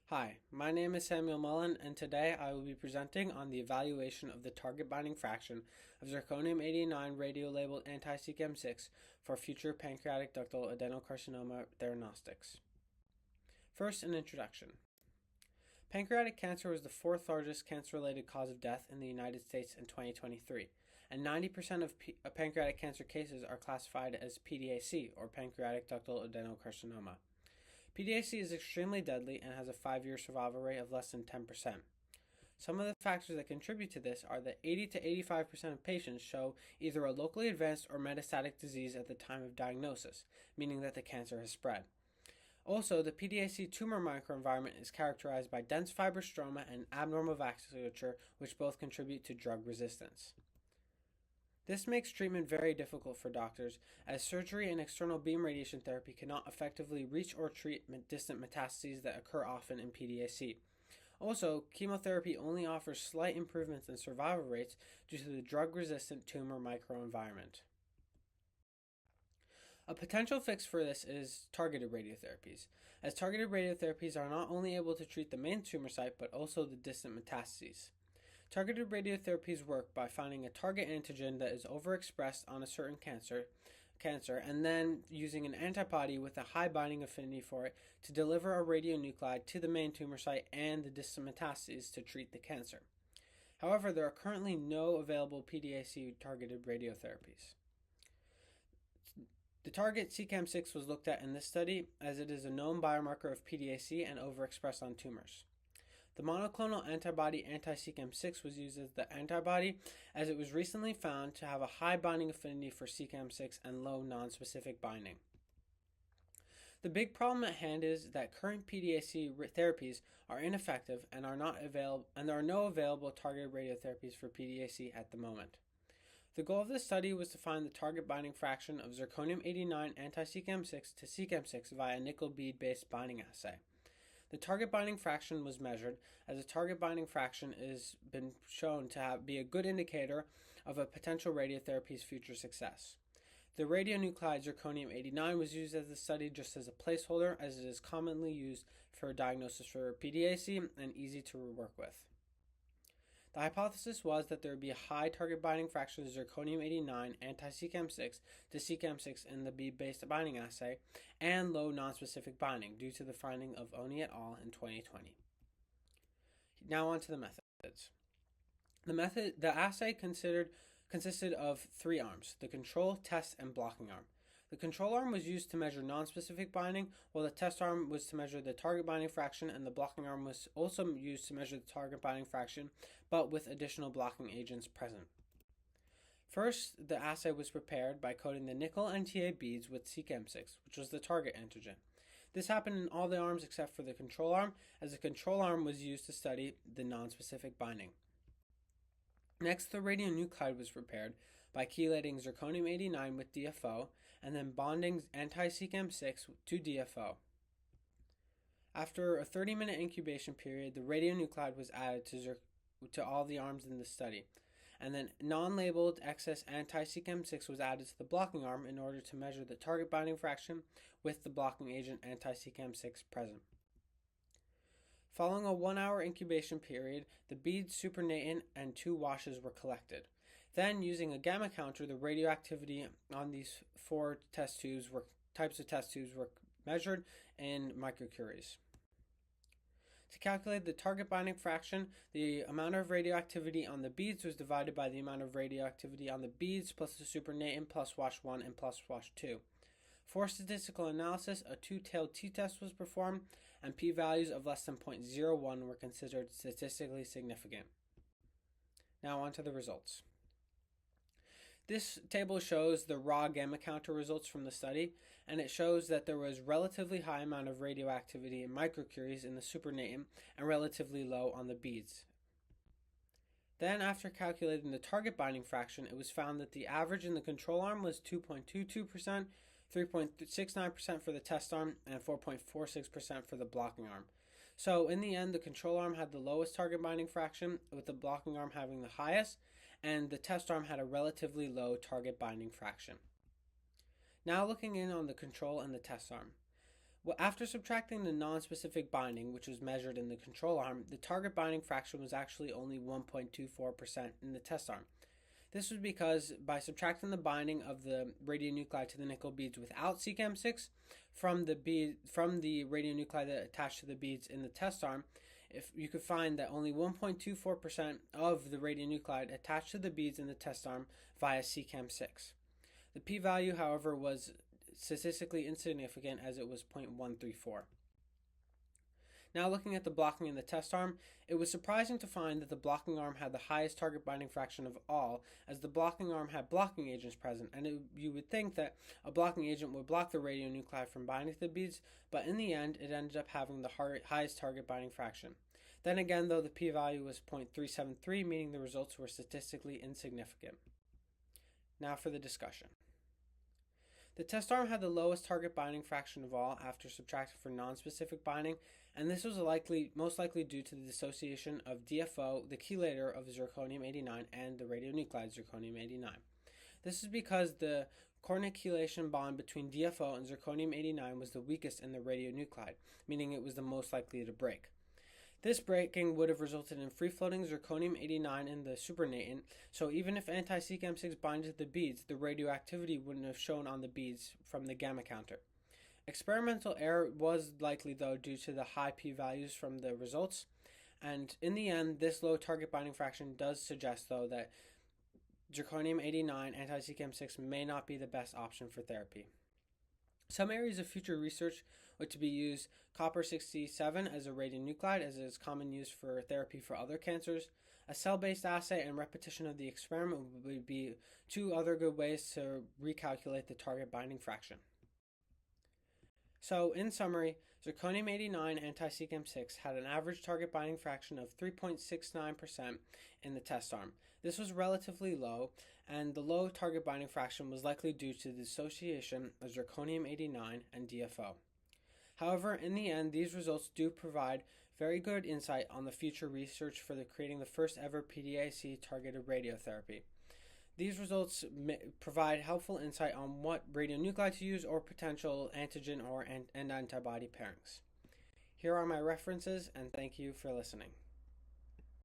Hi, my name is Samuel Mullen, and today I will be presenting on the evaluation of the target binding fraction of zirconium-89 radiolabeled anti-CEACAM6 for future pancreatic ductal adenocarcinoma theranostics. First, an introduction. Pancreatic cancer was the fourth largest cancer-related cause of death in the United States in 2023, and 90% of pancreatic cancer cases are classified as PDAC, or pancreatic ductal adenocarcinoma. PDAC is extremely deadly and has a 5-year survival rate of less than 10%. Some of the factors that contribute to this are that 80 to 85% of patients show either a locally advanced or metastatic disease at the time of diagnosis, meaning that the cancer has spread. Also, the PDAC tumor microenvironment is characterized by dense fibrostroma and abnormal vasculature, which both contribute to drug resistance. This makes treatment very difficult for doctors, as surgery and external beam radiation therapy cannot effectively reach or treat distant metastases that occur often in PDAC. Also, chemotherapy only offers slight improvements in survival rates due to the drug-resistant tumor microenvironment. A potential fix for this is targeted radiotherapies, as targeted radiotherapies are not only able to treat the main tumor site but also the distant metastases. Targeted radiotherapies work by finding a target antigen that is overexpressed on a certain cancer and then using an antibody with a high binding affinity for it to deliver a radionuclide to the main tumor site and the distant metastases to treat the cancer. However, there are currently no available PDAC targeted radiotherapies. The target CEACAM6 was looked at in this study as it is a known biomarker of PDAC and overexpressed on tumors. The monoclonal antibody anti-CEACAM6 was used as the antibody as it was recently found to have a high binding affinity for CEACAM6 and low nonspecific binding. The big problem at hand is that current PDAC therapies are ineffective and there are no available targeted radiotherapies for PDAC at the moment. The goal of this study was to find the target binding fraction of zirconium-89 anti-CEACAM6 to CEACAM6 via a nickel bead-based binding assay. The target binding fraction was measured, as a target binding fraction has been shown to be a good indicator of a potential radiotherapy's future success. The radionuclide zirconium-89 was used as the study just as a placeholder, as it is commonly used for diagnosis for PDAC and easy to work with. The hypothesis was that there would be a high target binding fraction of zirconium-89 anti-CEACAM6 to CEACAM6 in the bead-based binding assay and low nonspecific binding due to the finding of Oni et al. In 2020. Now on to the methods. The assay consisted of 3 arms: the control, test, and blocking arm. The control arm was used to measure nonspecific binding, while the test arm was to measure the target binding fraction, and the blocking arm was also used to measure the target binding fraction, but with additional blocking agents present. First, the assay was prepared by coating the nickel NTA beads with CEACAM6, which was the target antigen. This happened in all the arms except for the control arm, as the control arm was used to study the nonspecific binding. Next, the radionuclide was prepared by chelating zirconium-89 with DFO and then bonding anti-CEACAM6 to DFO. After a 30-minute incubation period, the radionuclide was added to all the arms in the study, and then non-labeled excess anti-CEACAM6 was added to the blocking arm in order to measure the target binding fraction with the blocking agent anti-CEACAM6 present. Following a 1-hour incubation period, the beads supernatant and 2 washes were collected. Then, using a gamma counter, the radioactivity on these 4 types of test tubes were measured in microcuries. To calculate the target binding fraction, the amount of radioactivity on the beads was divided by the amount of radioactivity on the beads plus the supernatant plus wash 1 and plus wash 2. For statistical analysis, a 2-tailed t-test was performed, and p-values of less than 0.01 were considered statistically significant. Now on to the results. This table shows the raw gamma counter results from the study, and it shows that there was relatively high amount of radioactivity in microcuries in the supernatant and relatively low on the beads. Then, after calculating the target binding fraction, it was found that the average in the control arm was 2.22%, 3.69% for the test arm, and 4.46% for the blocking arm. So in the end, the control arm had the lowest target binding fraction, with the blocking arm having the highest, and the test arm had a relatively low target binding fraction. Now looking in on the control and the test arm. Well, after subtracting the non-specific binding, which was measured in the control arm, the target binding fraction was actually only 1.24% in the test arm. This was because by subtracting the binding of the radionuclide to the nickel beads without CEACAM6 from the radionuclide that attached to the beads in the test arm, if you could find that only 1.24% of the radionuclide attached to the beads in the test arm via CEACAM6. The p-value, however, was statistically insignificant as it was 0.134. Now looking at the blocking in the test arm, it was surprising to find that the blocking arm had the highest target binding fraction of all, as the blocking arm had blocking agents present, and you would think that a blocking agent would block the radionuclide from binding to the beads, but in the end it ended up having the highest target binding fraction. Then again, though, the p-value was 0.373, meaning the results were statistically insignificant. Now for the discussion. The test arm had the lowest target binding fraction of all after subtracting for non-specific binding, and this was most likely due to the dissociation of DFO, the chelator of zirconium-89, and the radionuclide zirconium-89. This is because the coordinate chelation bond between DFO and zirconium-89 was the weakest in the radionuclide, meaning it was the most likely to break. This breaking would have resulted in free-floating zirconium-89 in the supernatant, so even if anti-CEACAM6 binds to the beads, the radioactivity wouldn't have shown on the beads from the gamma counter. Experimental error was likely, though, due to the high p-values from the results, and in the end, this low target binding fraction does suggest, though, that zirconium-89 anti-CEACAM6 may not be the best option for therapy. Some areas of future research would to be use copper-67 as a radionuclide, as it is common use for therapy for other cancers. A cell-based assay and repetition of the experiment would be two other good ways to recalculate the target binding fraction. So, in summary, zirconium-89 anti-CEACAM6 had an average target binding fraction of 3.69% in the test arm. This was relatively low, and the low target binding fraction was likely due to the dissociation of zirconium-89 and DFO. However, in the end, these results do provide very good insight on the future research for creating the first ever PDAC targeted radiotherapy. These results provide helpful insight on what radionuclide to use or potential antigen and antibody pairings. Here are my references, and thank you for listening.